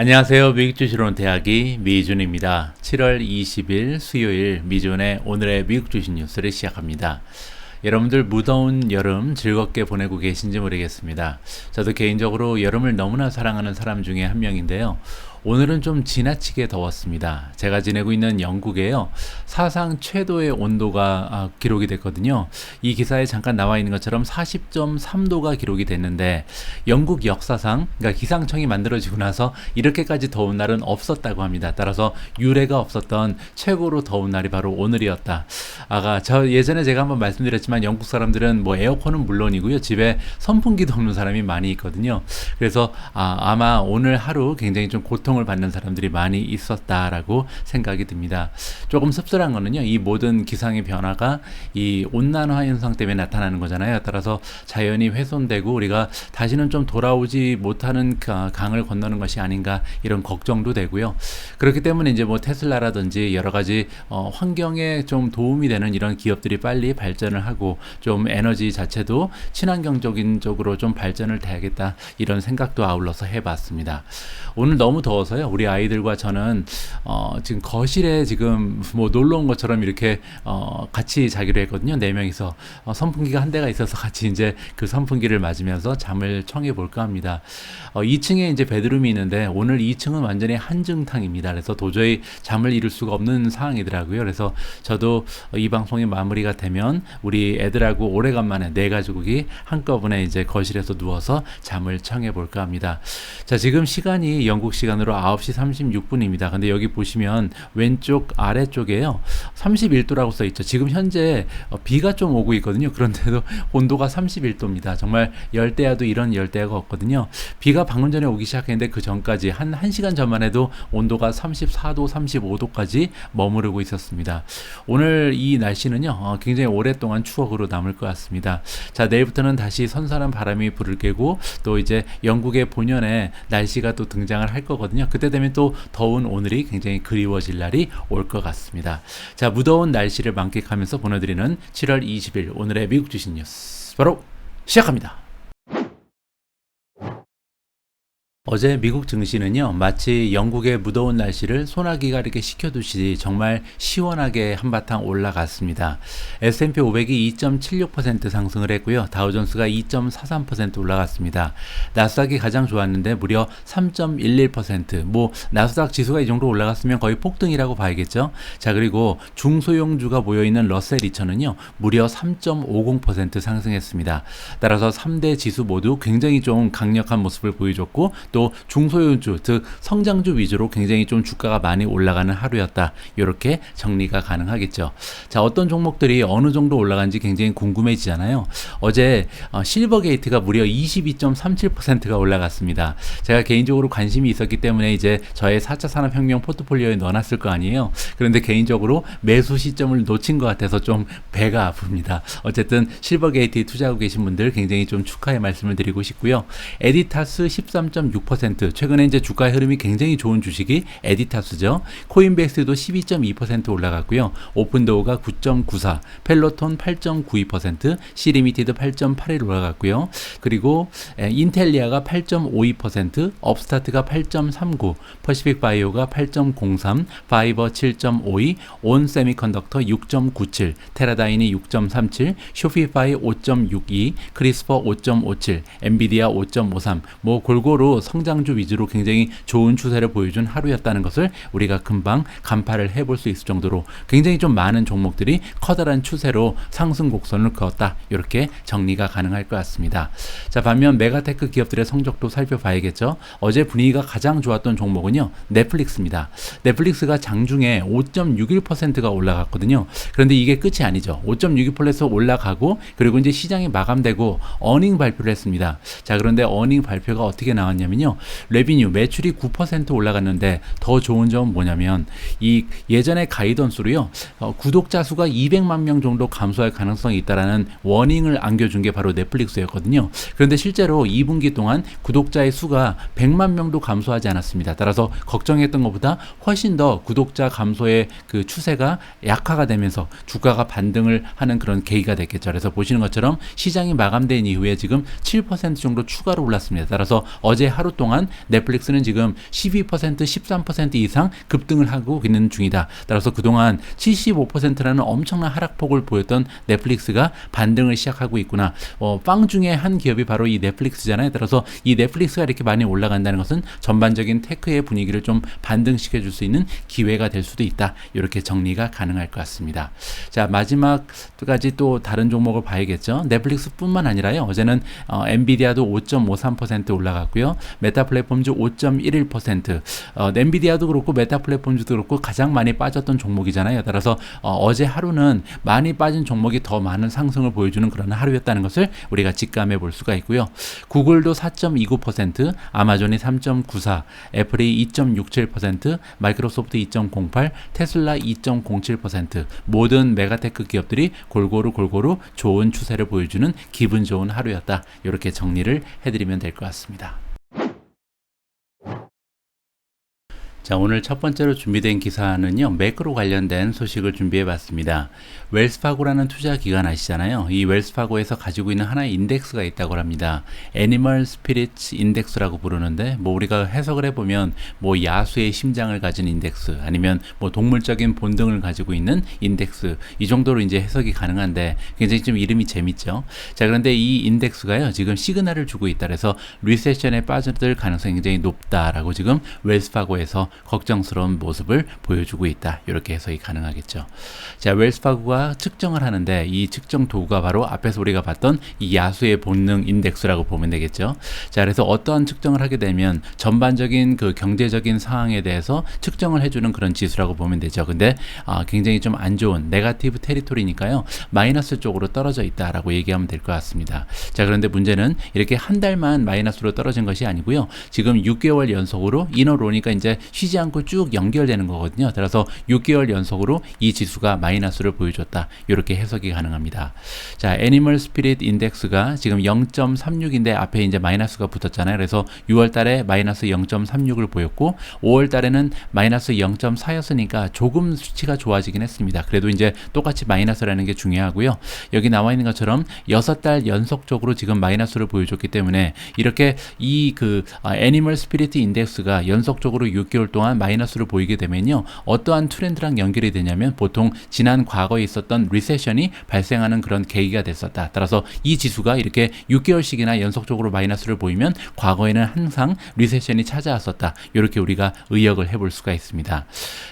안녕하세요. 미국 주식론 대학이 미준입니다. 7월 20일 수요일 미준의 오늘의 미국 주식 뉴스를 시작합니다. 여러분들 무더운 여름 즐겁게 보내고 계신지 모르겠습니다. 저도 개인적으로 여름을 너무나 사랑하는 사람 중에 한 명인데요. 오늘은 좀 지나치게 더웠습니다. 제가 지내고 있는 영국에요. 사상 최고의 온도가 기록이 됐거든요. 이 기사에 잠깐 나와 있는 것처럼 40.3도가 기록이 됐는데 영국 역사상, 그러니까 기상청이 만들어지고 나서 이렇게까지 더운 날은 없었다고 합니다. 따라서 유례가 없었던 최고로 더운 날이 바로 오늘이었다. 저 예전에 제가 한번 말씀드렸지만 영국 사람들은 뭐 에어컨은 물론이고요. 집에 선풍기도 없는 사람이 많이 있거든요. 그래서 아마 오늘 하루 굉장히 좀 고통을 받는 사람들이 많이 있었다라고 생각이 듭니다. 조금 씁쓸한 거는요, 이 모든 기상의 변화가 이 온난화 현상 때문에 나타나는 거잖아요. 따라서 자연이 훼손되고 우리가 다시는 좀 돌아오지 못하는 강을 건너는 것이 아닌가 이런 걱정도 되고요. 그렇기 때문에 이제 뭐 테슬라라든지 여러 가지 환경에 좀 도움이 되는 이런 기업들이 빨리 발전을 하고 좀 에너지 자체도 친환경적인 쪽으로 좀 발전을 돼야겠다 이런 생각도 아울러서 해봤습니다. 오늘 너무 더워서요. 우리 아이들과 저는 지금 거실에 지금 뭐 놀러 온 것처럼 이렇게 같이 자기로 했거든요. 4명이서 선풍기가 한 대가 있어서 같이 이제 그 선풍기를 맞으면서 잠을 청해 볼까 합니다. 2층에 이제 베드룸이 있는데 오늘 2층은 완전히 한증탕입니다. 그래서 도저히 잠을 이룰 수가 없는 상황이더라고요. 그래서 저도 이 방송이 마무리가 되면 우리 애들하고 오래간만에 4가족이 한꺼번에 이제 거실에서 누워서 잠을 청해 볼까 합니다. 자, 지금 시간이 영국 시간으로 9시 36분입니다. 근데 여기 보시면 왼쪽 아래쪽에요. 31도라고 써 있죠. 지금 현재 비가 좀 오고 있거든요. 그런데도 온도가 31도입니다. 정말 열대야도 이런 열대야가 없거든요. 비가 방금 전에 오기 시작했는데 그 전까지 한 1시간 전만 해도 온도가 34도, 35도까지 머무르고 있었습니다. 오늘 이 날씨는요, 굉장히 오랫동안 추억으로 남을 것 같습니다. 자, 내일부터는 다시 선선한 바람이 불을 깨고 또 이제 영국의 본연의 날씨가 또 등장을 할 거거든요. 그때 되면 또 더운 오늘이 굉장히 그리워질 날이 올 것 같습니다. 자, 무더운 날씨를 만끽하면서 보내드리는 7월 20일 오늘의 미국 주식 뉴스 바로 시작합니다. 어제 미국 증시는요, 마치 영국의 무더운 날씨를 소나기가 이렇게 식혀두시지 정말 시원하게 한바탕 올라갔습니다. S&P 500이 2.76% 상승을 했고요. 다우존스가 2.43% 올라갔습니다. 나스닥이 가장 좋았는데 무려 3.11%, 뭐 나스닥 지수가 이 정도 올라갔으면 거의 폭등이라고 봐야겠죠. 자, 그리고 중소형주가 모여있는 러셀 2000은요, 무려 3.50% 상승했습니다. 따라서 3대 지수 모두 굉장히 좀 강력한 모습을 보여줬고 또 중소형주, 즉 성장주 위주로 굉장히 좀 주가가 많이 올라가는 하루였다. 이렇게 정리가 가능하겠죠. 자, 어떤 종목들이 어느 정도 올라간지 굉장히 궁금해지잖아요. 어제 실버게이트가 무려 22.37%가 올라갔습니다. 제가 개인적으로 관심이 있었기 때문에 이제 저의 4차 산업혁명 포트폴리오에 넣어놨을 거 아니에요. 그런데 개인적으로 매수 시점을 놓친 것 같아서 좀 배가 아픕니다. 어쨌든 실버게이트에 투자하고 계신 분들 굉장히 좀 축하의 말씀을 드리고 싶고요. 에디타스 13.6%, 최근에 이제 주가의 흐름이 굉장히 좋은 주식이 에디타스죠. 코인베이스도 12.2% 올라갔고요. 오픈도어가 9.94, 펠로톤 8.92%, 시리미티드 8.81 올라갔고요. 그리고 인텔리아가 8.52%, 업스타트가 8.39, 퍼시픽바이오가 8.03, 파이버 7.52, 온세미컨덕터 6.97, 테라다인이 6.37, 쇼피파이 5.62, 크리스퍼 5.57, 엔비디아 5.53, 뭐 골고루 성장주 위주로 굉장히 좋은 추세를 보여준 하루였다는 것을 우리가 금방 간파를 해볼 수 있을 정도로 굉장히 좀 많은 종목들이 커다란 추세로 상승 곡선을 그었다. 이렇게 정리가 가능할 것 같습니다. 자, 반면 메가테크 기업들의 성적도 살펴봐야겠죠. 어제 분위기가 가장 좋았던 종목은요, 넷플릭스입니다. 넷플릭스가 장중에 5.61%가 올라갔거든요. 그런데 이게 끝이 아니죠. 5.61%에서 올라가고 그리고 이제 시장이 마감되고 어닝 발표를 했습니다. 자, 그런데 어닝 발표가 어떻게 나왔냐면요, 레비뉴 매출이 9% 올라갔는데 더 좋은 점은 뭐냐면 이 예전의 가이던스로요, 구독자 수가 200만 명 정도 감소할 가능성이 있다라는 워닝을 안겨준 게 바로 넷플릭스였거든요. 그런데 실제로 2분기 동안 구독자의 수가 100만 명도 감소하지 않았습니다. 따라서 걱정했던 것보다 훨씬 더 구독자 감소의 그 추세가 약화가 되면서 주가가 반등을 하는 그런 계기가 됐겠죠. 그래서 보시는 것처럼 시장이 마감된 이후에 지금 7% 정도 추가로 올랐습니다. 따라서 어제 하루 하루 동안 넷플릭스는 지금 12%, 13% 이상 급등을 하고 있는 중이다. 따라서 그동안 75%라는 엄청난 하락폭을 보였던 넷플릭스가 반등을 시작하고 있구나. 빵 중에 한 기업이 바로 이 넷플릭스잖아요. 따라서 이 넷플릭스가 이렇게 많이 올라간다는 것은 전반적인 테크의 분위기를 좀 반등시켜 줄 수 있는 기회가 될 수도 있다. 이렇게 정리가 가능할 것 같습니다. 자, 마지막까지 또 다른 종목을 봐야겠죠. 넷플릭스뿐만 아니라요. 어제는 엔비디아도 5.53% 올라갔고요. 메타 플랫폼즈 5.11%. 엔비디아도 그렇고 메타 플랫폼즈도 그렇고 가장 많이 빠졌던 종목이잖아요. 따라서 어제 하루는 많이 빠진 종목이 더 많은 상승을 보여주는 그런 하루였다는 것을 우리가 직감해 볼 수가 있고요. 구글도 4.29%, 아마존이 3.94%, 애플이 2.67%, 마이크로소프트 2.08%, 테슬라 2.07%. 모든 메가테크 기업들이 골고루 좋은 추세를 보여주는 기분 좋은 하루였다. 이렇게 정리를 해드리면 될 것 같습니다. 자, 오늘 첫 번째로 준비된 기사는요, 매크로 관련된 소식을 준비해 봤습니다. 웰스파고라는 투자 기관 아시잖아요. 이 웰스파고에서 가지고 있는 하나의 인덱스가 있다고 합니다. 애니멀 스피릿 인덱스라고 부르는데, 우리가 해석을 해보면 야수의 심장을 가진 인덱스, 아니면 동물적인 본능을 가지고 있는 인덱스, 이 정도로 이제 해석이 가능한데 굉장히 좀 이름이 재밌죠. 자, 그런데 이 인덱스가요, 지금 시그널을 주고 있다. 그래서 리세션에 빠져들 가능성이 굉장히 높다라고 지금 웰스파고에서 걱정스러운 모습을 보여주고 있다. 이렇게 해석이 가능하겠죠. 자, 웰스파고가 측정을 하는데 이 측정 도구가 바로 앞에서 우리가 봤던 이 야수의 본능 인덱스라고 보면 되겠죠. 자, 그래서 어떠한 측정을 하게 되면 전반적인 그 경제적인 상황에 대해서 측정을 해주는 그런 지수라고 보면 되죠. 근데 굉장히 좀 안 좋은 네거티브 테리토리니까요, 마이너스 쪽으로 떨어져 있다라고 얘기하면 될 것 같습니다. 자, 그런데 문제는 이렇게 한 달만 마이너스로 떨어진 것이 아니고요. 지금 6개월 연속으로 이너로니까 이제 쉬지 않고 쭉 연결되는 거거든요. 따라서 6개월 연속으로 이 지수가 마이너스를 보여줬다. 이렇게 해석이 가능합니다. 자, 애니멀 스피릿 인덱스가 지금 0.36인데 앞에 이제 마이너스가 붙었잖아요. 그래서 6월 달에 마이너스 0.36을 보였고 5월 달에는 마이너스 0.4였으니까 조금 수치가 좋아지긴 했습니다. 그래도 이제 똑같이 마이너스라는 게 중요하고요. 여기 나와 있는 것처럼 6달 연속적으로 지금 마이너스를 보여줬기 때문에 이렇게 이 애니멀 스피릿 인덱스가 연속적으로 6개월 동안 마이너스를 보이게 되면요, 어떠한 트렌드랑 연결이 되냐면 보통 지난 과거에 있었던 리세션이 발생하는 그런 계기가 됐었다. 따라서 이 지수가 이렇게 6개월씩이나 연속적으로 마이너스를 보이면 과거에는 항상 리세션이 찾아왔었다. 이렇게 우리가 의역을 해볼 수가 있습니다.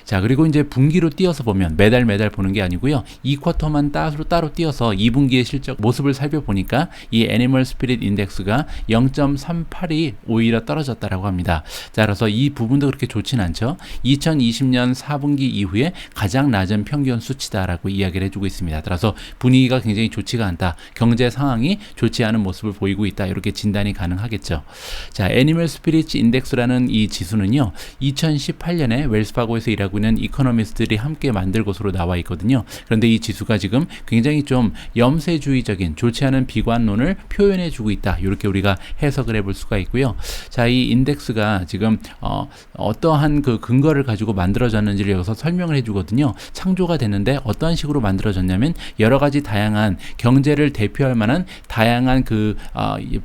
자, 그리고 이제 분기로 띄어서 보면 매달 보는 게 아니고요, 이 쿼터만 따로 띄어서 2분기의 실적 모습을 살펴보니까 이 애니멀 스피릿 인덱스가 0.38이 오히려 떨어졌다라고 합니다. 자, 그래서 이 부분도 그렇게 좋진 않죠. 2020년 4분기 이후에 가장 낮은 평균 수치다라고 이야기를 해주고 있습니다. 따라서 분위기가 굉장히 좋지가 않다. 경제 상황이 좋지 않은 모습을 보이고 있다. 이렇게 진단이 가능하겠죠. 자, 애니멀 스피릿 인덱스라는 이 지수는요, 2018년에 웰스파고에서 일하고 있는 이코노미스트들이 함께 만들 것으로 나와 있거든요. 그런데 이 지수가 지금 굉장히 좀 염세주의적인 좋지 않은 비관론을 표현해 주고 있다. 이렇게 우리가 해석을 해볼 수가 있고요. 자, 이 인덱스가 지금 어떠한 그 근거를 가지고 만들어졌는지를 여기서 설명을 해주거든요. 창조가 됐는데 어떠한 식으로 만들어졌냐면 여러 가지 다양한 경제를 대표할 만한 다양한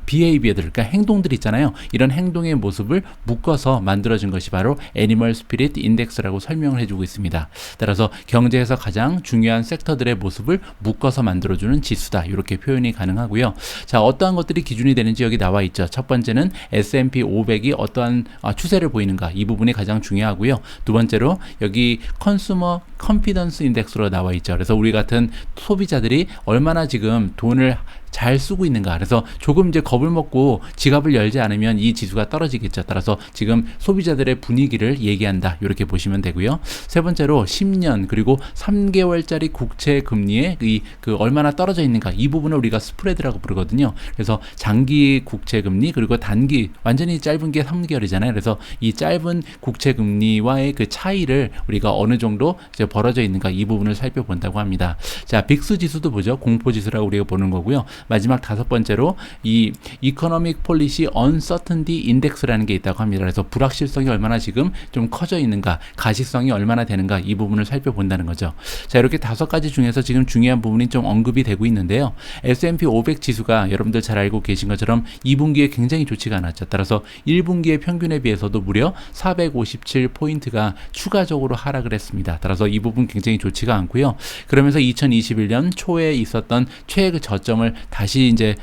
비헤이비어들, 그러니까 행동들 있잖아요. 이런 행동의 모습을 묶어서 만들어진 것이 바로 애니멀 스피릿 인덱스라고 설명을 해주고 있습니다. 따라서 경제에서 가장 중요한 섹터들의 모습을 묶어서 만들어주는 지수다. 이렇게 표현이 가능하고요. 자, 어떠한 것들이 기준이 되는지 여기 나와 있죠. 첫 번째는 S&P 500이 어떠한 추세를 보이는가, 이 부분이 가장 중요하고요. 두 번째로 여기 컨슈머 컨피던스 인덱스로 나와 있죠. 그래서 우리 같은 소비자들이 얼마나 지금 돈을 잘 쓰고 있는가. 그래서 조금 이제 겁을 먹고 지갑을 열지 않으면 이 지수가 떨어지겠죠. 따라서 지금 소비자들의 분위기를 얘기한다. 이렇게 보시면 되고요. 세 번째로 10년 그리고 3개월짜리 국채 금리의 얼마나 떨어져 있는가. 이 부분을 우리가 스프레드라고 부르거든요. 그래서 장기 국채 금리 그리고 단기 완전히 짧은 게 3개월이잖아요. 그래서 이 짧은 국채 금리와의 그 차이를 우리가 어느 정도 이제 벌어져 있는가 이 부분을 살펴본다고 합니다. 자, 빅스 지수도 보죠. 공포 지수라고 우리가 보는 거고요. 마지막 다섯 번째로 이 Economic Policy Uncertainty Index라는 게 있다고 합니다. 그래서 불확실성이 얼마나 지금 좀 커져 있는가, 가시성이 얼마나 되는가 이 부분을 살펴본다는 거죠. 자, 이렇게 다섯 가지 중에서 지금 중요한 부분이 좀 언급이 되고 있는데요. S&P 500 지수가 여러분들 잘 알고 계신 것처럼 2분기에 굉장히 좋지가 않았죠. 따라서 1분기의 평균에 비해서도 무려 457포인트가 추가적으로 하락을 했습니다. 따라서 이 부분 굉장히 좋지가 않고요. 그러면서 2021년 초에 있었던 최고 저점을 다시 이제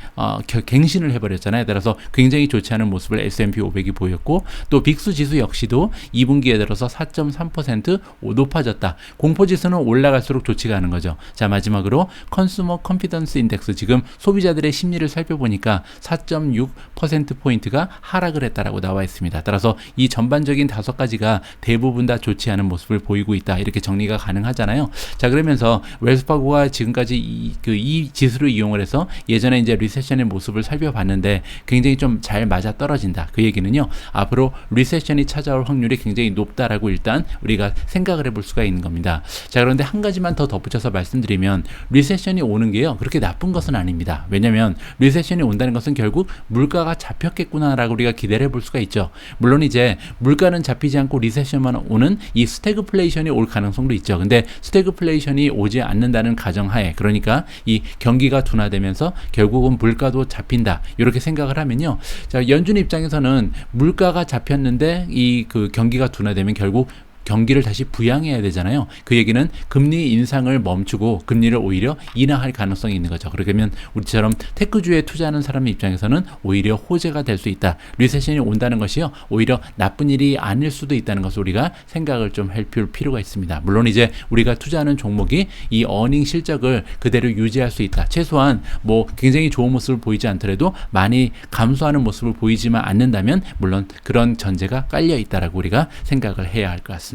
갱신을 해버렸잖아요. 따라서 굉장히 좋지 않은 모습을 S&P 500이 보였고, 또 빅스 지수 역시도 2분기에 들어서 4.3% 높아졌다. 공포지수는 올라갈수록 좋지가 않은 거죠. 자, 마지막으로 컨슈머 컨피던스 인덱스, 지금 소비자들의 심리를 살펴보니까 4.6%포인트가 하락을 했다라고 나와 있습니다. 따라서 이 전반적인 다섯 가지가 대부분 다 좋지 않은 모습을 보이고 있다. 이렇게 정리가 가능하잖아요. 자, 그러면서 웰스파고가 지금까지 이 지수를 이용을 해서 예전에 이제 리세션의 모습을 살펴봤는데 굉장히 좀 잘 맞아 떨어진다. 그 얘기는요, 앞으로 리세션이 찾아올 확률이 굉장히 높다라고 일단 우리가 생각을 해볼 수가 있는 겁니다. 자, 그런데 한 가지만 더 덧붙여서 말씀드리면, 리세션이 오는 게요 그렇게 나쁜 것은 아닙니다. 왜냐면 리세션이 온다는 것은 결국 물가가 잡혔겠구나라고 우리가 기대를 해볼 수가 있죠. 물론 이제 물가는 잡히지 않고 리세션만 오는 이 스태그플레이션이 올 가능성도 있죠. 근데 스태그플레이션이 오지 않는다는 가정하에, 그러니까 이 경기가 둔화되면서 결국은 물가도 잡힌다, 이렇게 생각을 하면요, 자, 연준 입장에서는 물가가 잡혔는데 이 그 경기가 둔화되면 결국 경기를 다시 부양해야 되잖아요. 그 얘기는 금리 인상을 멈추고 금리를 오히려 인하할 가능성이 있는 거죠. 그러면 우리처럼 테크주에 투자하는 사람 입장에서는 오히려 호재가 될 수 있다. 리세션이 온다는 것이요, 오히려 나쁜 일이 아닐 수도 있다는 것을 우리가 생각을 좀 할 필요가 있습니다. 물론 이제 우리가 투자하는 종목이 이 어닝 실적을 그대로 유지할 수 있다. 최소한 뭐 굉장히 좋은 모습을 보이지 않더라도 많이 감소하는 모습을 보이지만 않는다면 물론 그런 전제가 깔려 있다라고 우리가 생각을 해야 할 것 같습니다.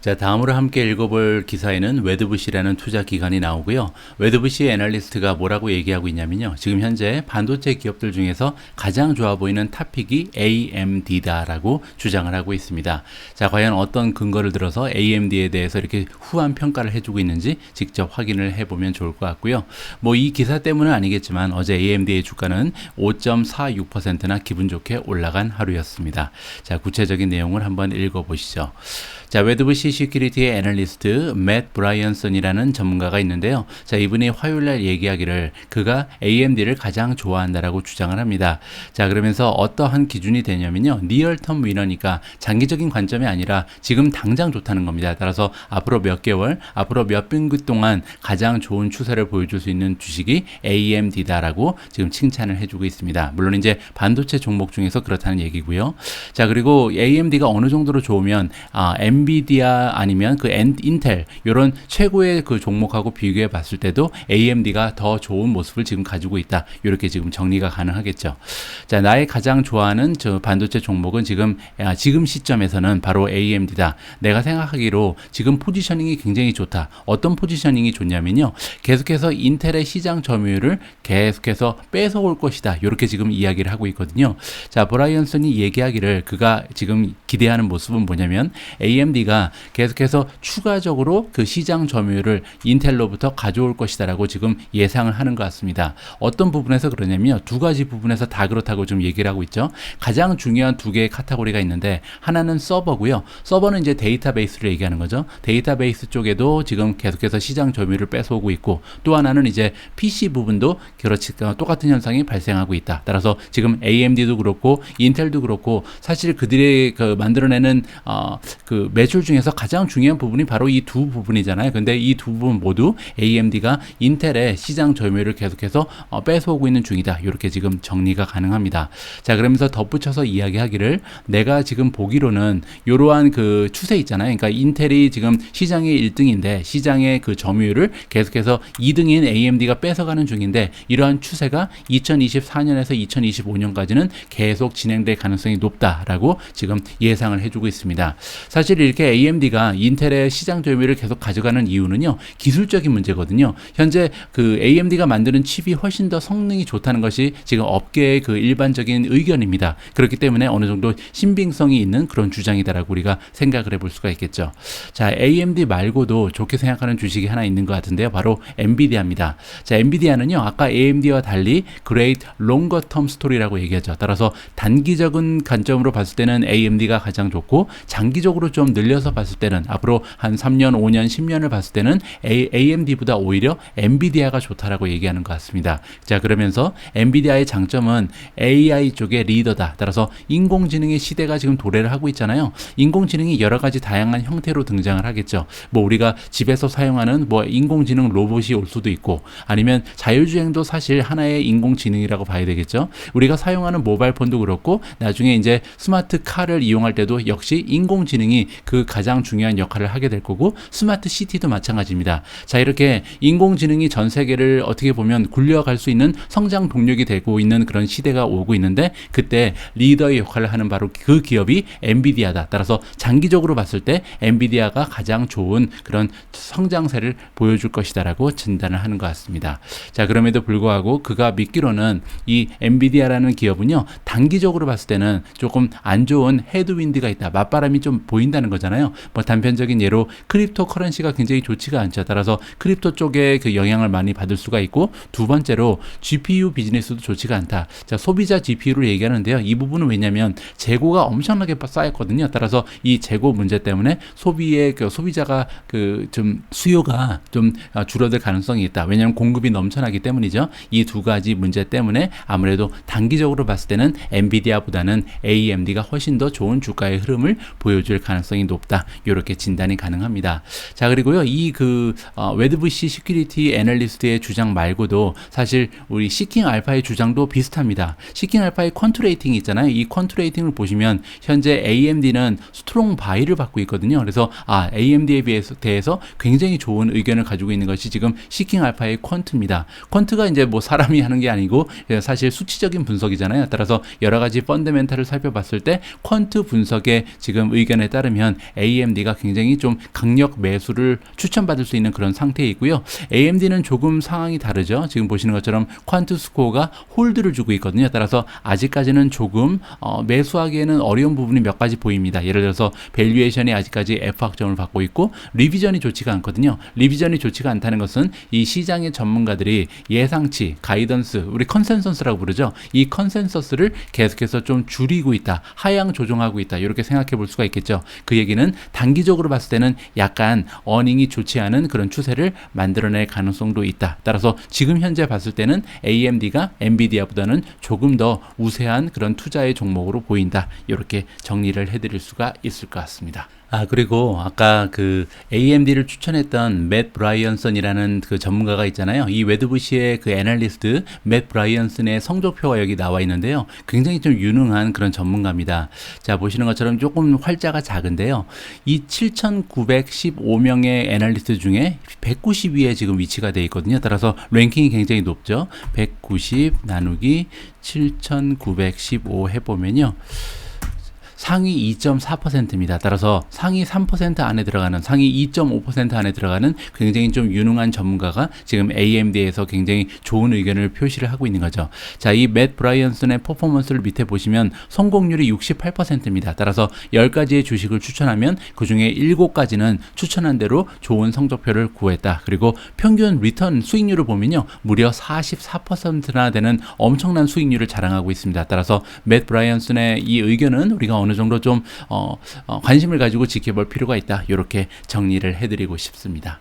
자, 다음으로 함께 읽어볼 기사에는 웨드부시라는 투자 기관이 나오고요. 웨드부시 애널리스트가 뭐라고 얘기하고 있냐면요, 지금 현재 반도체 기업들 중에서 가장 좋아 보이는 탑픽이 AMD다라고 주장을 하고 있습니다. 자, 과연 어떤 근거를 들어서 AMD에 대해서 이렇게 후한 평가를 해주고 있는지 직접 확인을 해보면 좋을 것 같고요. 뭐 이 기사 때문은 아니겠지만 어제 AMD의 주가는 5.46%나 기분 좋게 올라간 하루였습니다. 자, 구체적인 내용을 한번 읽어보시죠. 자, 웨드부시 시큐리티의 애널리스트 맷 브라이언슨이라는 전문가가 있는데요. 자, 이분이 화요일날 얘기하기를 그가 AMD를 가장 좋아한다라고 주장을 합니다. 자, 그러면서 어떠한 기준이 되냐면요, 니얼텀 위너니까 장기적인 관점이 아니라 지금 당장 좋다는 겁니다. 따라서 앞으로 몇 개월, 앞으로 몇 분기 동안 가장 좋은 추세를 보여줄 수 있는 주식이 AMD다라고 지금 칭찬을 해주고 있습니다. 물론 이제 반도체 종목 중에서 그렇다는 얘기고요. 자, 그리고 AMD가 어느 정도로 좋으면 엔비디아 아니면 그 인텔, 이런 최고의 그 종목하고 비교해 봤을 때도 AMD가 더 좋은 모습을 지금 가지고 있다, 이렇게 지금 정리가 가능하겠죠. 자, 나의 가장 좋아하는 저 반도체 종목은 지금 시점에서는 바로 AMD다. 내가 생각하기로 지금 포지셔닝이 굉장히 좋다. 어떤 포지셔닝이 좋냐면요, 계속해서 인텔의 시장 점유율을 계속해서 뺏어올 것이다, 이렇게 지금 이야기를 하고 있거든요. 자, 브라이언슨이 얘기하기를 그가 지금 기대하는 모습은 뭐냐면, AMD가 계속해서 추가적으로 그 시장 점유율을 인텔로부터 가져올 것이다라고 지금 예상을 하는 것 같습니다. 어떤 부분에서 그러냐면요, 두 가지 부분에서 다 그렇다고 좀 얘기를 하고 있죠. 가장 중요한 두 개의 카테고리가 있는데, 하나는 서버고요. 서버는 이제 데이터베이스를 얘기하는 거죠. 데이터베이스 쪽에도 지금 계속해서 시장 점유율을 뺏어오고 있고, 또 하나는 이제 PC 부분도 그렇지 똑같은 현상이 발생하고 있다. 따라서 지금 AMD도 그렇고 인텔도 그렇고 사실 그들이 그 만들어내는 그 매출 중에서 가장 중요한 부분이 바로 이 두 부분이잖아요. 근데 이 두 부분 모두 AMD가 인텔의 시장 점유율을 계속해서 뺏어오고 있는 중이다, 이렇게 지금 정리가 가능합니다. 자, 그러면서 덧붙여서 이야기하기를 내가 지금 보기로는 이러한 그 추세 있잖아요. 그러니까 인텔이 지금 시장의 1등인데 시장의 그 점유율을 계속해서 2등인 AMD가 뺏어가는 중인데, 이러한 추세가 2024년에서 2025년까지는 계속 진행될 가능성이 높다라고 지금 예상을 해주고 있습니다. 사실 이렇게 AMD가 인텔의 시장 점유율을 계속 가져가는 이유는요, 기술적인 문제거든요. 현재 그 AMD가 만드는 칩이 훨씬 더 성능이 좋다는 것이 지금 업계의 그 일반적인 의견입니다. 그렇기 때문에 어느 정도 신빙성이 있는 그런 주장이다라고 우리가 생각을 해볼 수가 있겠죠. 자, AMD 말고도 좋게 생각하는 주식이 하나 있는 것 같은데요. 바로 엔비디아입니다. 자, 엔비디아는요, 아까 AMD와 달리 Great Longer Term Story라고 얘기하죠. 따라서 단기적인 관점으로 봤을 때는 AMD가 가장 좋고, 장기적으로 좀 늘려서 봤을 때는 앞으로 한 3년, 5년, 10년을 봤을 때는 AMD보다 오히려 엔비디아가 좋다라고 얘기하는 것 같습니다. 자, 그러면서 엔비디아의 장점은 AI 쪽의 리더다. 따라서 인공지능의 시대가 지금 도래를 하고 있잖아요. 인공지능이 여러 가지 다양한 형태로 등장을 하겠죠. 뭐 우리가 집에서 사용하는 뭐 인공지능 로봇이 올 수도 있고, 아니면 자율주행도 사실 하나의 인공지능이라고 봐야 되겠죠. 우리가 사용하는 모바일 폰도 그렇고, 나중에 이제 스마트 카를 이용할 때도 역시 인공지능이 그 가장 중요한 역할을 하게 될 거고, 스마트 시티도 마찬가지입니다. 자, 이렇게 인공지능이 전 세계를 어떻게 보면 굴려갈 수 있는 성장 동력이 되고 있는 그런 시대가 오고 있는데, 그때 리더의 역할을 하는 바로 그 기업이 엔비디아다. 따라서 장기적으로 봤을 때 엔비디아가 가장 좋은 그런 성장세를 보여줄 것이다라고 진단을 하는 것 같습니다. 자, 그럼에도 불구하고 그가 믿기로는 이 엔비디아라는 기업은요, 단기적으로 봤을 때는 조금 안 좋은 헤드윈드가 있다. 맞바람이 좀 보인다는 거잖아요. 뭐 단편적인 예로 크립토 커런시가 굉장히 좋지가 않죠. 따라서 크립토 쪽에 그 영향을 많이 받을 수가 있고, 두 번째로 GPU 비즈니스도 좋지가 않다. 자, 소비자 GPU를 얘기하는데요. 이 부분은 왜냐면 재고가 엄청나게 쌓였거든요. 따라서 이 재고 문제 때문에 소비의 그 소비자가 그 좀 수요가 좀 줄어들 가능성이 있다. 왜냐하면 공급이 넘쳐나기 때문이죠. 이 두 가지 문제 때문에 아무래도 단기적으로 봤을 때는 엔비디아보다는 AMD가 훨씬 더 좋은 주가의 흐름을 보여줄 가능성이 높다. 이렇게 진단이 가능합니다. 자, 그리고요, 이 그 웨드부시 시큐리티 애널리스트의 주장 말고도 사실 우리 시킹 알파의 주장도 비슷합니다. 시킹 알파의 퀀트 레이팅이 있잖아요. 이 퀀트 레이팅을 보시면 현재 AMD는 스트롱 바이를 받고 있거든요. 그래서 AMD에 대해서 굉장히 좋은 의견을 가지고 있는 것이 지금 시킹 알파의 퀀트입니다. 퀀트가 이제 뭐 사람이 하는 게 아니고 사실 수치적인 분석이잖아요. 따라서 여러 가지 펀더멘탈을 살펴봤을 때 퀀트 분석의 지금 의견에 따르면 AMD가 굉장히 좀 강력 매수를 추천받을 수 있는 그런 상태에 있고요. AMD는 조금 상황이 다르죠. 지금 보시는 것처럼 퀀트 스코어가 홀드를 주고 있거든요. 따라서 아직까지는 조금 매수하기에는 어려운 부분이 몇 가지 보입니다. 예를 들어서 밸류에이션이 아직까지 F학점을 받고 있고, 리비전이 좋지가 않거든요. 리비전이 좋지가 않다는 것은 이 시장의 전문가들이 예상치, 가이던스, 우리 컨센서스라고 부르죠. 이 컨센서스를 계속해서 좀 줄이고 있다. 하향 조정하고 있다. 이렇게 생각해 볼 수가 있겠죠. 그 얘기는 단기적으로 봤을 때는 약간 어닝이 좋지 않은 그런 추세를 만들어낼 가능성도 있다. 따라서 지금 현재 봤을 때는 AMD가 엔비디아보다는 조금 더 우세한 그런 투자의 종목으로 보인다. 이렇게 정리를 해드릴 수가 있을 것 같습니다. 그리고 아까 그 AMD를 추천했던 맷 브라이언슨이라는 그 전문가가 있잖아요. 이 웨드부시의 그 애널리스트 맷 브라이언슨의 성적표가 여기 나와 있는데요. 굉장히 좀 유능한 그런 전문가입니다. 자, 보시는 것처럼 조금 활자가 작은데요. 이 7,915명의 애널리스트 중에 190위에 지금 위치가 되어 있거든요. 따라서 랭킹이 굉장히 높죠. 190 나누기 7,915 해보면요. 상위 2.4%입니다. 따라서 상위 3% 안에 들어가는, 상위 2.5% 안에 들어가는 굉장히 좀 유능한 전문가가 지금 AMD에서 굉장히 좋은 의견을 표시를 하고 있는 거죠. 자, 이 맷 브라이언슨의 퍼포먼스를 밑에 보시면 성공률이 68%입니다. 따라서 10가지의 주식을 추천하면 그 중에 7가지는 추천한 대로 좋은 성적표를 구했다. 그리고 평균 리턴 수익률을 보면요, 무려 44%나 되는 엄청난 수익률을 자랑하고 있습니다. 따라서 맷 브라이언슨의 이 의견은 우리가 어느 정도 좀 관심을 가지고 지켜볼 필요가 있다. 이렇게 정리를 해드리고 싶습니다.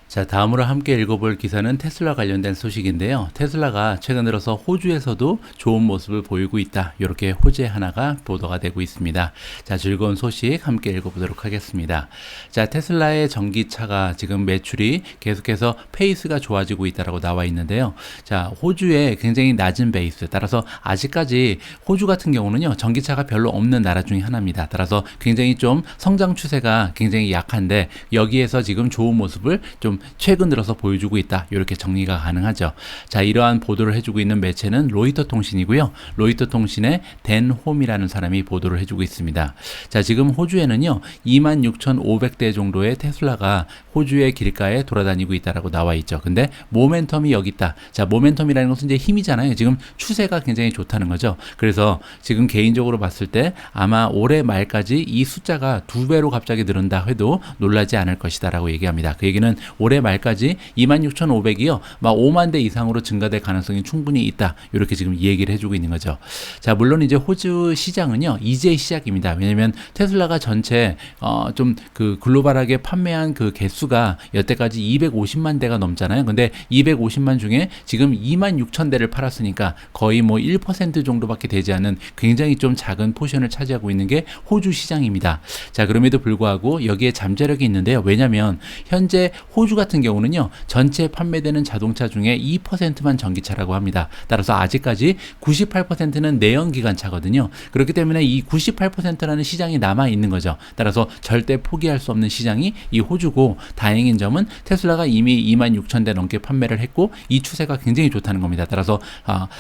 자, 다음으로 함께 읽어볼 기사는 테슬라 관련된 소식인데요. 테슬라가 최근 들어서 호주에서도 좋은 모습을 보이고 있다. 이렇게 호재 하나가 보도가 되고 있습니다. 자, 즐거운 소식 함께 읽어보도록 하겠습니다. 자, 테슬라의 전기차가 지금 매출이 계속해서 페이스가 좋아지고 있다고 나와 있는데요. 자, 호주에 굉장히 낮은 베이스, 따라서 아직까지 호주 같은 경우는요, 전기차가 별로 없는 나라 중에 하나입니다. 따라서 굉장히 좀 성장 추세가 굉장히 약한데, 여기에서 지금 좋은 모습을 좀 최근 들어서 보여주고 있다. 이렇게 정리가 가능하죠. 자, 이러한 보도를 해주고 있는 매체는 로이터 통신이고요. 로이터 통신의 댄 홈이라는 사람이 보도를 해주고 있습니다. 자, 지금 호주에는요 26,500대 정도의 테슬라가 호주의 길가에 돌아다니고 있다라고 나와 있죠. 근데 모멘텀이 여기 있다. 자, 모멘텀이라는 것은 이제 힘이잖아요. 지금 추세가 굉장히 좋다는 거죠. 그래서 지금 개인적으로 봤을 때 아마 올해 말까지 이 숫자가 2배로 갑자기 늘은다 해도 놀라지 않을 것이다라고 얘기합니다. 그 얘기는 올해 말까지 26,500이요 막 5만 대 이상으로 증가될 가능성이 충분히 있다. 이렇게 지금 얘기를 해주고 있는 거죠. 자, 물론 이제 호주 시장은요 이제 시작입니다. 왜냐면 테슬라가 전체 좀 그 글로벌하게 판매한 그 개수가 여태까지 250만 대가 넘잖아요. 근데 250만 중에 지금 26,000대를 팔았으니까 거의 뭐 1% 정도밖에 되지 않은 굉장히 좀 작은 포션을 차지하고 있는 게 호주 시장입니다. 자, 그럼에도 불구하고 여기에 잠재력이 있는데요. 왜냐면 현재 호주 같은 경우는요 전체 판매되는 자동차 중에 2%만 전기차라고 합니다. 따라서 아직까지 98%는 내연기관차거든요. 그렇기 때문에 이 98%라는 시장이 남아 있는 거죠. 따라서 절대 포기할 수 없는 시장이 이 호주고, 다행인 점은 테슬라가 이미 26,000대 넘게 판매를 했고 이 추세가 굉장히 좋다는 겁니다. 따라서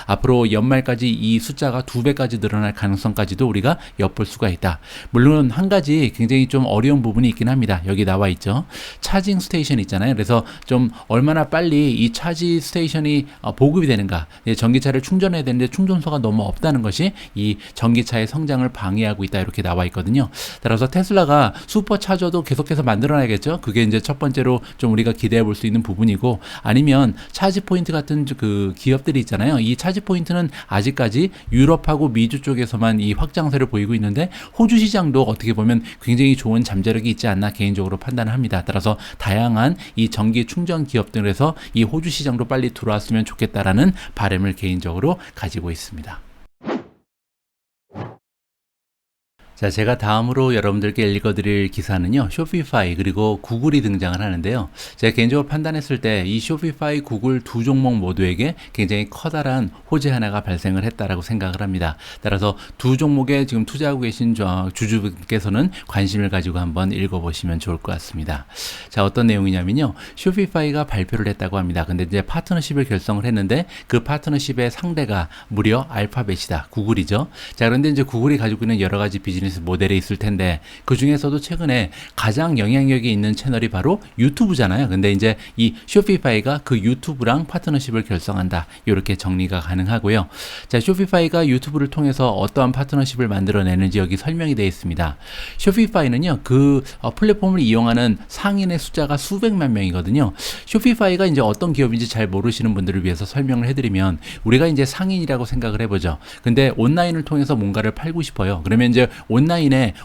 앞으로 연말까지 이 숫자가 2배까지 늘어날 가능성까지도 우리가 엿볼 수가 있다. 물론 한 가지 굉장히 좀 어려운 부분이 있긴 합니다. 여기 나와 있죠. 차징 스테이션 있잖아요. 그래서 좀 얼마나 빨리 이 차지 스테이션이 보급이 되는가. 전기차를 충전해야 되는데 충전소가 너무 없다는 것이 이 전기차의 성장을 방해하고 있다. 이렇게 나와 있거든요. 따라서 테슬라가 슈퍼차저도 계속해서 만들어놔야겠죠. 그게 이제 첫 번째로 좀 우리가 기대해 볼 수 있는 부분이고, 아니면 차지 포인트 같은 그 기업들이 있잖아요. 이 차지 포인트는 아직까지 유럽하고 미주 쪽에서만 이 확장세를 보이고 있는데 호주 시장도 어떻게 보면 굉장히 좋은 잠재력이 있지 않나 개인적으로 판단을 합니다. 따라서 다양한 이 전기 충전 기업들에서 이 호주 시장도 빨리 들어왔으면 좋겠다라는 바람을 개인적으로 가지고 있습니다. 자, 제가 다음으로 여러분들께 읽어드릴 기사는요, 쇼피파이 그리고 구글이 등장을 하는데요. 제가 개인적으로 판단했을 때 이 쇼피파이, 구글 두 종목 모두에게 굉장히 커다란 호재 하나가 발생을 했다라고 생각을 합니다. 따라서 두 종목에 지금 투자하고 계신 주주분께서는 관심을 가지고 한번 읽어보시면 좋을 것 같습니다. 자, 어떤 내용이냐면요, 쇼피파이가 발표를 했다고 합니다. 근데 이제 파트너십을 결성을 했는데 그 파트너십의 상대가 무려 알파벳이다. 구글이죠. 자, 그런데 이제 구글이 가지고 있는 여러 가지 비즈니스 모델이 있을 텐데 그 중에서도 최근에 가장 영향력이 있는 채널이 바로 유튜브잖아요. 근데 이제 이 쇼피파이가 그 유튜브랑 파트너십을 결성한다. 이렇게 정리가 가능하고요. 자, 쇼피파이가 유튜브를 통해서 어떠한 파트너십을 만들어내는지 여기 설명이 되어 있습니다. 쇼피파이는요, 그 플랫폼을 이용하는 상인의 숫자가 수백만 명이거든요. 쇼피파이가 이제 어떤 기업인지 잘 모르시는 분들을 위해서 설명을 해드리면, 우리가 이제 상인이라고 생각을 해보죠. 근데 온라인을 통해서 뭔가를 팔고 싶어요. 그러면 이제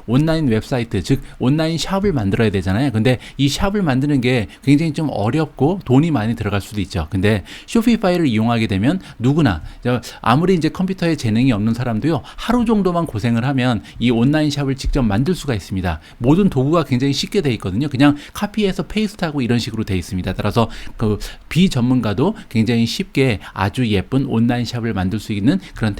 온라인 웹사이트, 즉 온라인 샵을 만들어야 되잖아요. 근데 이 샵을 만드는 게 굉장히 좀 어렵고 돈이 많이 들어갈 수도 있죠. 근데 쇼피파이를 이용하게 되면 누구나, 아무리 이제 컴퓨터에 재능이 없는 사람도요, 하루 정도만 고생을 하면 이 온라인 샵을 직접 만들 수가 있습니다. 모든 도구가 굉장히 쉽게 돼 있거든요. 그냥 카피해서 페이스트하고 이런 식으로 돼 있습니다. 따라서 그 비전문가도 굉장히 쉽게 아주 예쁜 온라인 샵을 만들 수 있는 그런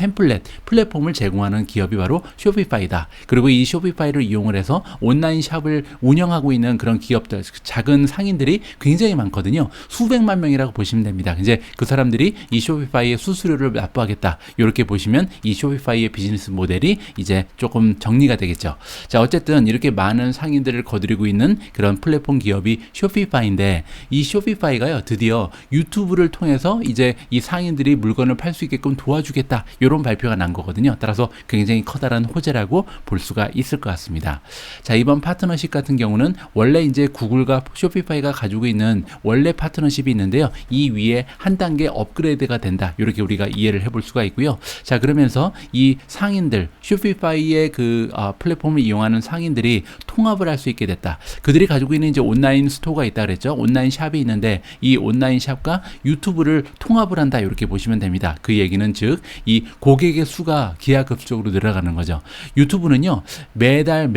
플랫폼을 제공하는 기업이 바로 쇼피파이다. 그리고 이 쇼피파이를 이용을 해서 온라인 샵을 운영하고 있는 그런 기업들, 작은 상인들이 굉장히 많거든요. 수백만 명이라고 보시면 됩니다. 이제 그 사람들이 이 쇼피파이의 수수료를 납부하겠다. 이렇게 보시면 이 쇼피파이의 비즈니스 모델이 이제 조금 정리가 되겠죠. 자, 어쨌든 이렇게 많은 상인들을 거느리고 있는 그런 플랫폼 기업이 쇼피파이인데, 이 쇼피파이가요, 드디어 유튜브를 통해서 이제 이 상인들이 물건을 팔 수 있게끔 도와주겠다. 이런 발표가 난 거거든요. 따라서 굉장히 커다란 호재라고 볼 수가 있을 것 같습니다. 자, 이번 파트너십 같은 경우는 원래 이제 구글과 쇼피파이가 가지고 있는 원래 파트너십이 있는데요. 이 위에 한 단계 업그레이드가 된다. 이렇게 우리가 이해를 해볼 수가 있고요. 자, 그러면서 이 상인들, 쇼피파이의 그 플랫폼을 이용하는 상인들이 통합을 할 수 있게 됐다. 그들이 가지고 있는 이제 온라인 스토어가 있다 그랬죠. 온라인 샵이 있는데 이 온라인 샵과 유튜브를 통합을 한다. 이렇게 보시면 됩니다. 그 얘기는 즉 이 고객의 수가 기하급수적으로 늘어가는 거죠. 유튜브는 이분은요 매달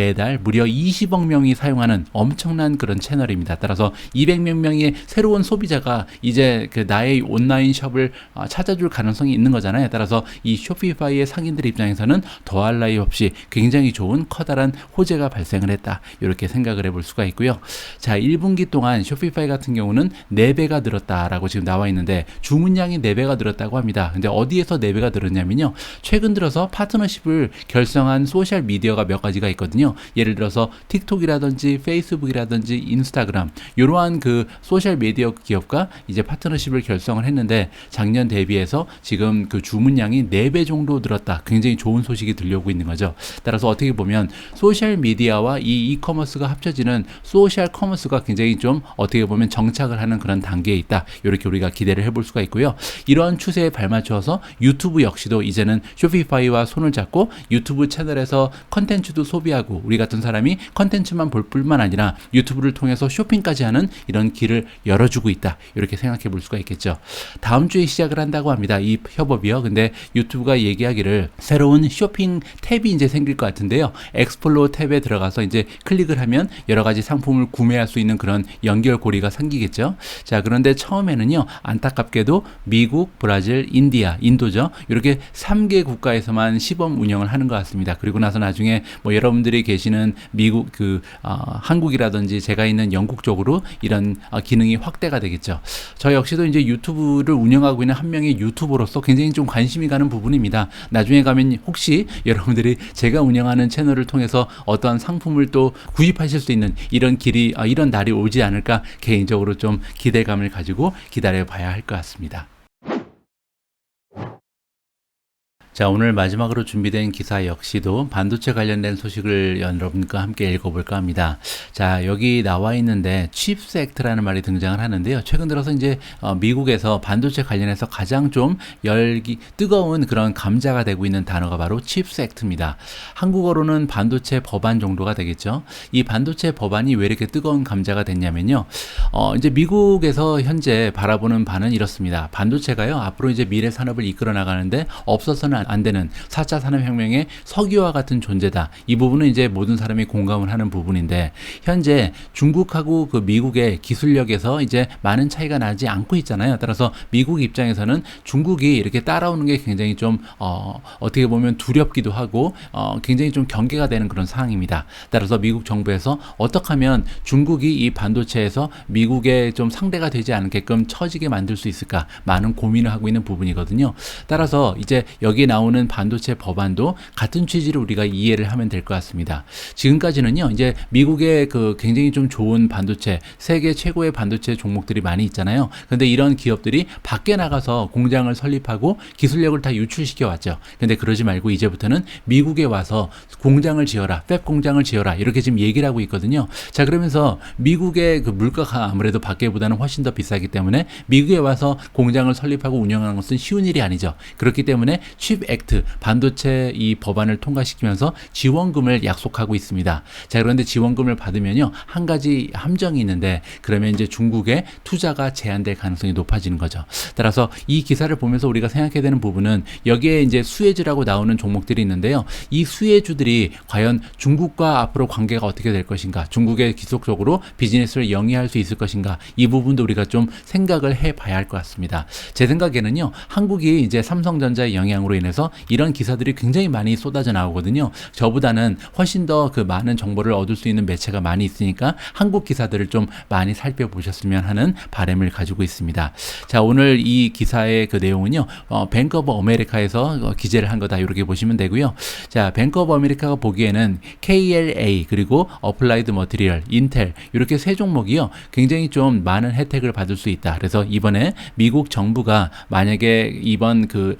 무려 20억 명이 사용하는 엄청난 그런 채널입니다. 따라서 200명 명의 새로운 소비자가 이제 그 나의 온라인 숍을 찾아줄 가능성이 있는 거잖아요. 따라서 이 쇼피파이의 상인들 입장에서는 더할 나위 없이 굉장히 좋은 커다란 호재가 발생을 했다. 이렇게 생각을 해볼 수가 있고요. 자, 1분기 동안 쇼피파이 같은 경우는 4배가 늘었다라고 지금 나와 있는데 주문량이 4배가 늘었다고 합니다. 근데 어디에서 4배가 늘었냐면요. 최근 들어서 파트너십을 결성한 소셜 미디어가 몇 가지가 있거든요. 예를 들어서 틱톡이라든지 페이스북이라든지 인스타그램 이러한 그 소셜 미디어 기업과 이제 파트너십을 결성을 했는데 작년 대비해서 지금 그 주문량이 4배 정도 늘었다. 굉장히 좋은 소식이 들려오고 있는 거죠. 따라서 어떻게 보면 소셜 미디어와 이 이커머스가 합쳐지는 소셜 커머스가 굉장히 좀 어떻게 보면 정착을 하는 그런 단계에 있다. 이렇게 우리가 기대를 해볼 수가 있고요. 이러한 추세에 발맞춰서 유튜브 역시도 이제는 쇼피파이와 손을 잡고 유튜브 채널에서 컨텐츠도 소비하고 우리 같은 사람이 컨텐츠만 볼 뿐만 아니라 유튜브를 통해서 쇼핑까지 하는 이런 길을 열어주고 있다. 이렇게 생각해 볼 수가 있겠죠. 다음 주에 시작을 한다고 합니다. 이 협업이요. 근데 유튜브가 얘기하기를 새로운 쇼핑 탭이 이제 생길 것 같은데요. 엑스플로어 탭에 들어가서 이제 클릭을 하면 여러 가지 상품을 구매할 수 있는 그런 연결고리가 생기겠죠. 자, 그런데 처음에는요. 안타깝게도 미국, 브라질, 인도죠. 이렇게 3개 국가에서만 시범 운영을 하는 것 같습니다. 그리고 나서 나중에 뭐 여러분들이 계시는 미국 한국이라든지 제가 있는 영국 쪽으로 이런 기능이 확대가 되겠죠. 저 역시도 이제 유튜브를 운영하고 있는 한 명의 유튜버로서 굉장히 좀 관심이 가는 부분입니다. 나중에 가면 혹시 여러분들이 제가 운영하는 채널을 통해서 어떠한 상품을 또 구입하실 수 있는 이런 길이 이런 날이 오지 않을까 개인적으로 좀 기대감을 가지고 기다려 봐야 할 것 같습니다. 자, 오늘 마지막으로 준비된 기사 역시도 반도체 관련된 소식을 여러분과 함께 읽어볼까 합니다. 자, 여기 나와 있는데 칩스 액트라는 말이 등장을 하는데요. 최근 들어서 이제 미국에서 반도체 관련해서 가장 좀 뜨거운 그런 감자가 되고 있는 단어가 바로 칩스 액트입니다. 한국어로는 반도체 법안 정도가 되겠죠. 이 반도체 법안이 왜 이렇게 뜨거운 감자가 됐냐면요. 이제 미국에서 현재 바라보는 바는 이렇습니다. 반도체가요, 앞으로 이제 미래 산업을 이끌어 나가는데 없어서는 안 되는 4차 산업혁명의 석유와 같은 존재다. 이 부분은 이제 모든 사람이 공감을 하는 부분인데 현재 중국하고 그 미국의 기술력에서 이제 많은 차이가 나지 않고 있잖아요. 따라서 미국 입장에서는 중국이 이렇게 따라오는 게 굉장히 좀 어떻게 보면 두렵기도 하고 굉장히 좀 경계가 되는 그런 상황입니다. 따라서 미국 정부에서 어떻게 하면 중국이 이 반도체에서 미국의 좀 상대가 되지 않게끔 처지게 만들 수 있을까 많은 고민을 하고 있는 부분이거든요. 따라서 이제 여기에 나오는 반도체 법안도 같은 취지를 우리가 이해를 하면 될 것 같습니다. 지금까지는요, 이제 미국의 그 굉장히 좀 좋은 반도체, 세계 최고의 반도체 종목들이 많이 있잖아요. 근데 이런 기업들이 밖에 나가서 공장을 설립하고 기술력을 다 유출시켜 왔죠. 근데 그러지 말고 이제부터는 미국에 와서 공장을 지어라, 팹 공장을 지어라, 이렇게 지금 얘기를 하고 있거든요. 자, 그러면서 미국의 그 물가가 아무래도 밖에보다는 훨씬 더 비싸기 때문에 미국에 와서 공장을 설립하고 운영하는 것은 쉬운 일이 아니죠. 그렇기 때문에 칩 액트, 반도체 이 법안을 통과시키면서 지원금을 약속하고 있습니다. 자, 그런데 지원금을 받으면요, 한 가지 함정이 있는데, 그러면 이제 중국의 투자가 제한될 가능성이 높아지는 거죠. 따라서 이 기사를 보면서 우리가 생각해야 되는 부분은 여기에 이제 수혜주라고 나오는 종목들이 있는데요. 이 수혜주들이 과연 중국과 앞으로 관계가 어떻게 될 것인가, 중국에 지속적으로 비즈니스를 영위할 수 있을 것인가, 이 부분도 우리가 좀 생각을 해봐야 할 것 같습니다. 제 생각에는요, 한국이 이제 삼성전자의 영향으로 인해서 이런 기사들이 굉장히 많이 쏟아져 나오거든요. 저보다는 훨씬 더 그 많은 정보를 얻을 수 있는 매체가 많이 있으니까 한국 기사들을 좀 많이 살펴보셨으면 하는 바람을 가지고 있습니다. 자, 오늘 이 기사의 그 내용은요, 뱅크 오브 아메리카에서 기재를 한 거다, 이렇게 보시면 되고요. 자, 뱅크 오브 아메리카가 보기에는 KLA 그리고 어플라이드 머티리얼, 인텔 이렇게 세 종목이요, 굉장히 좀 많은 혜택을 받을 수 있다. 그래서 이번에 미국 정부가 만약에 이번 그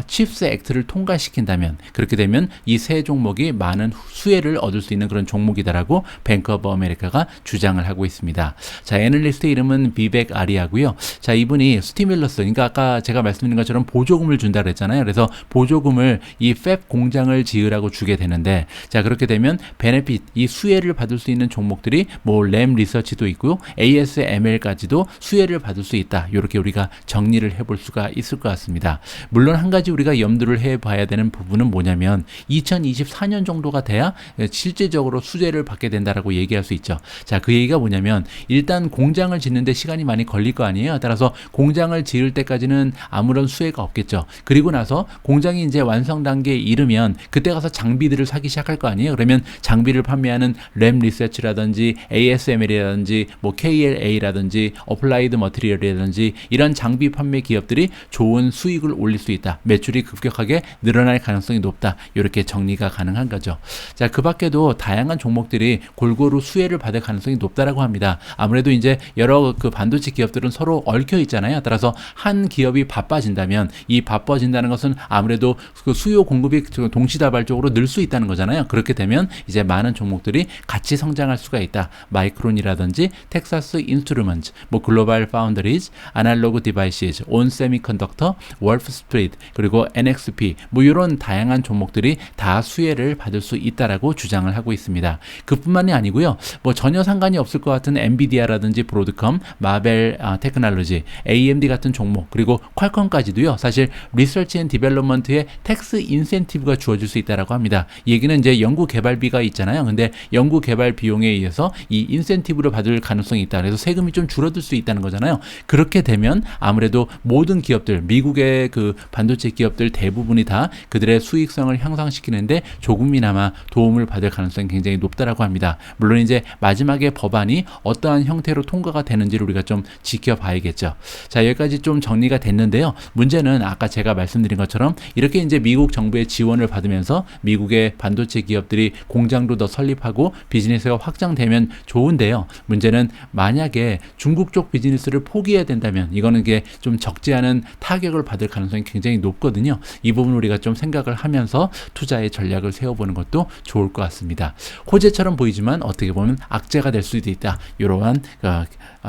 칩스 액트를 통과시킨다면, 그렇게 되면 이 세 종목이 많은 수혜를 얻을 수 있는 그런 종목이다라고 뱅크 오브 아메리카가 주장을 하고 있습니다. 자, 애널리스트 이름은 비백 아리아고요. 자, 이분이 스티뮬러스, 그러니까 아까 제가 말씀드린 것처럼 보조금을 준다 그랬잖아요. 그래서 보조금을 이 팹 공장을 지으라고 주게 되는데, 자, 그렇게 되면 베네핏, 이 수혜를 받을 수 있는 종목들이 뭐 램 리서치도 있고요, ASML까지도 수혜를 받을 수 있다. 이렇게 우리가 정리를 해볼 수가 있을 것 같습니다. 물론 한 가지 우리가 우리가 염두를 해봐야 되는 부분은 뭐냐면 2024년 정도가 돼야 실질적으로 수혜를 받게 된다라고 얘기할 수 있죠. 자, 그 얘기가 뭐냐면 일단 공장을 짓는데 시간이 많이 걸릴 거 아니에요. 따라서 공장을 지을 때까지는 아무런 수혜가 없겠죠. 그리고 나서 공장이 이제 완성 단계에 이르면 그때 가서 장비들을 사기 시작할 거 아니에요. 그러면 장비를 판매하는 램 리서치라든지 ASML이라든지 뭐 KLA라든지 어플라이드 머티리얼이라든지 이런 장비 판매 기업들이 좋은 수익을 올릴 수 있다. 매출이 급격하게 늘어날 가능성이 높다. 이렇게 정리가 가능한 거죠. 자, 그 밖에도 다양한 종목들이 골고루 수혜를 받을 가능성이 높다라고 합니다. 아무래도 이제 여러 그 반도체 기업들은 서로 얽혀 있잖아요. 따라서 한 기업이 바빠진다면 이 바빠진다는 것은 아무래도 그 수요 공급이 동시다발적으로 늘 수 있다는 거잖아요. 그렇게 되면 이제 많은 종목들이 같이 성장할 수가 있다. 마이크론이라든지 텍사스 인스트루먼트, 뭐 글로벌 파운드리즈, 아날로그 디바이시즈, 온 세미컨덕터, 월프 스프리트, 그리고 NXP 뭐 이런 다양한 종목들이 다 수혜를 받을 수 있다라고 주장을 하고 있습니다. 그뿐만이 아니고요. 뭐 전혀 상관이 없을 것 같은 엔비디아라든지 브로드컴, 마벨 테크놀로지, AMD 같은 종목, 그리고 퀄컴까지도요. 사실 리서치 앤 디벨롭먼트에 텍스 인센티브가 주어질 수 있다라고 합니다. 얘기는 이제 연구 개발비가 있잖아요. 근데 연구 개발 비용에 의해서 이 인센티브를 받을 가능성이 있다. 그래서 세금이 좀 줄어들 수 있다는 거잖아요. 그렇게 되면 아무래도 모든 기업들, 미국의 그 반도체 기업들 대부분이 다 그들의 수익성을 향상시키는데 조금이나마 도움을 받을 가능성이 굉장히 높다라고 합니다. 물론 이제 마지막에 법안이 어떠한 형태로 통과가 되는지를 우리가 좀 지켜봐야겠죠. 자, 여기까지 좀 정리가 됐는데요. 문제는 아까 제가 말씀드린 것처럼 이렇게 이제 미국 정부의 지원을 받으면서 미국의 반도체 기업들이 공장도 더 설립하고 비즈니스가 확장되면 좋은데요. 문제는 만약에 중국 쪽 비즈니스를 포기해야 된다면 이거는 이게 좀 적지 않은 타격을 받을 가능성이 굉장히 높거든요. 이 부분 우리가 좀 생각을 하면서 투자의 전략을 세워보는 것도 좋을 것 같습니다. 호재처럼 보이지만 어떻게 보면 악재가 될 수도 있다. 이러한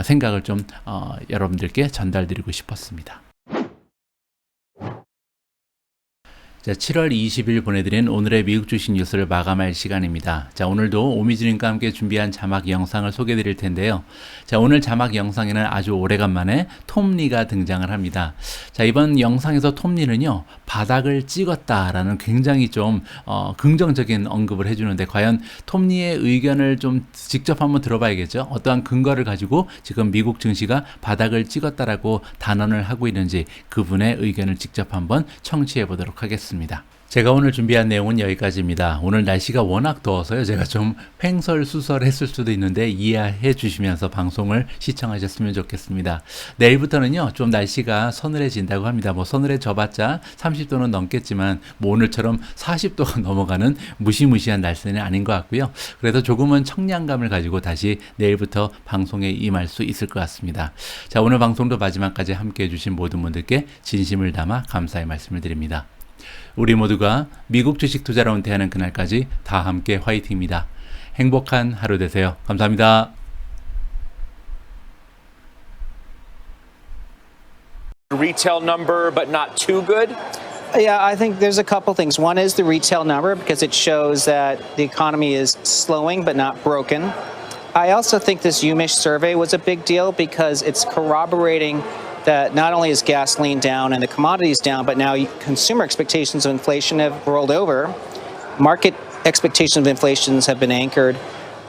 생각을 좀 여러분들께 전달드리고 싶었습니다. 자, 7월 20일 보내드린 오늘의 미국 주식 뉴스를 마감할 시간입니다. 자, 오늘도 오미진님과 함께 준비한 자막 영상을 소개해드릴 텐데요. 자, 오늘 자막 영상에는 아주 오래간만에 톰리가 등장을 합니다. 자, 이번 영상에서 톰리는요, 바닥을 찍었다라는 굉장히 좀 긍정적인 언급을 해주는데 과연 톰리의 의견을 좀 직접 한번 들어봐야겠죠. 어떠한 근거를 가지고 지금 미국 증시가 바닥을 찍었다라고 단언을 하고 있는지 그분의 의견을 직접 한번 청취해 보도록 하겠습니다. 제가 오늘 준비한 내용은 여기까지입니다. 오늘 날씨가 워낙 더워서요. 제가 좀 횡설수설했을 수도 있는데 이해해 주시면서 방송을 시청하셨으면 좋겠습니다. 내일부터는요. 좀 날씨가 서늘해진다고 합니다. 뭐 서늘해져봤자 30도는 넘겠지만 뭐 오늘처럼 40도가 넘어가는 무시무시한 날씨는 아닌 것 같고요. 그래도 조금은 청량감을 가지고 다시 내일부터 방송에 임할 수 있을 것 같습니다. 자, 오늘 방송도 마지막까지 함께해 주신 모든 분들께 진심을 담아 감사의 말씀을 드립니다. 우리 모두가 미국 주식 투자로 은퇴하는 그날까지 다 함께 화이팅입니다. 행복한 하루 되세요. 감사합니다. Retail number, but not too good? Yeah, I think there's a couple things. One is the retail number because it shows that the economy is slowing but not broken. I also think this UMich survey was a big deal because it's corroborating that not only is gasoline down and the commodities down, but now consumer expectations of inflation have rolled over. Market expectations of inflations have been anchored.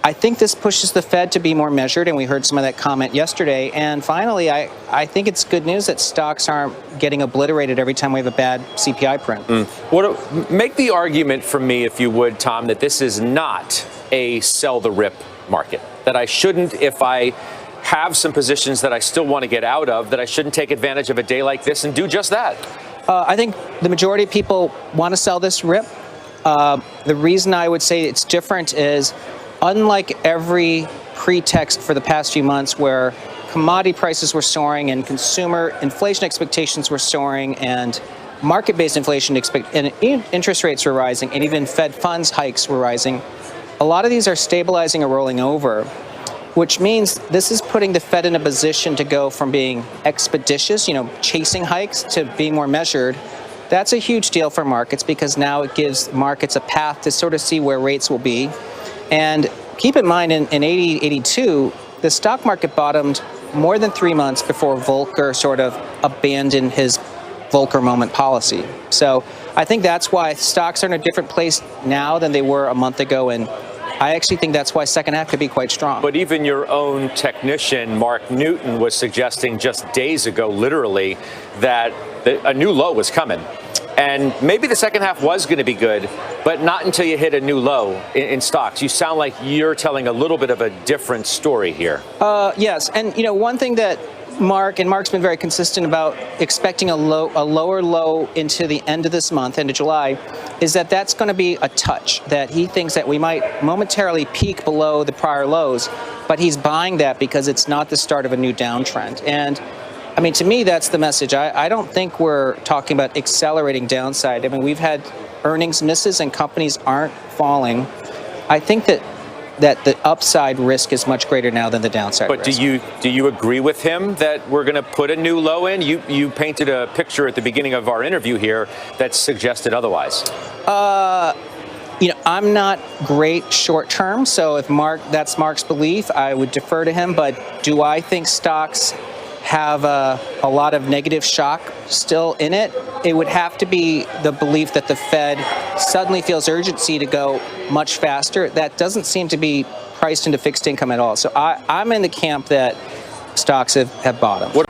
I think this pushes the Fed to be more measured, and we heard some of that comment yesterday. And finally, I think it's good news that stocks aren't getting obliterated every time we have a bad CPI print. Make the argument for me, if you would, Tom, that this is not a sell the rip market. That I shouldn't, if I have some positions that I still want to get out of, that I shouldn't take advantage of a day like this and do just that. I think the majority of people want to sell this rip. The reason I would say it's different is, unlike every pretext for the past few months where commodity prices were soaring and consumer inflation expectations were soaring and market-based inflation and interest rates were rising and even Fed funds hikes were rising, a lot of these are stabilizing or rolling over, which means this is putting the Fed in a position to go from being expeditious, chasing hikes, to being more measured. That's a huge deal for markets because now it gives markets a path to sort of see where rates will be. And keep in mind, in 80, 82, the stock market bottomed more than 3 months before Volcker sort of abandoned his Volcker moment policy. So I think that's why stocks are in a different place now than they were a month ago, and I actually think that's why second half could be quite strong. But even your own technician, Mark Newton, was suggesting just days ago, literally, that a new low was coming. And maybe the second half was going to be good, but not until you hit a new low in stocks. You sound like you're telling a little bit of a different story here. Yes, and one thing that Mark's been very consistent about expecting a lower low into the end of this month, end of July, is that that's going to be a touch, that he thinks that we might momentarily peak below the prior lows, but he's buying that because it's not the start of a new downtrend. And I mean, to me, that's the message. I don't think we're talking about accelerating downside. I mean, we've had earnings misses and companies aren't falling. I think that the upside risk is much greater now than the downside risk. But do you agree with him that we're going to put a new low in? You painted a picture at the beginning of our interview here that suggested otherwise. I'm not great short term, so if that's Mark's belief, I would defer to him. But do I think stocks have a lot of negative shock still in it? It would have to be the belief that the Fed suddenly feels urgency to go much faster. That doesn't seem to be priced into fixed income at all. So I'm in the camp that stocks have bottomed.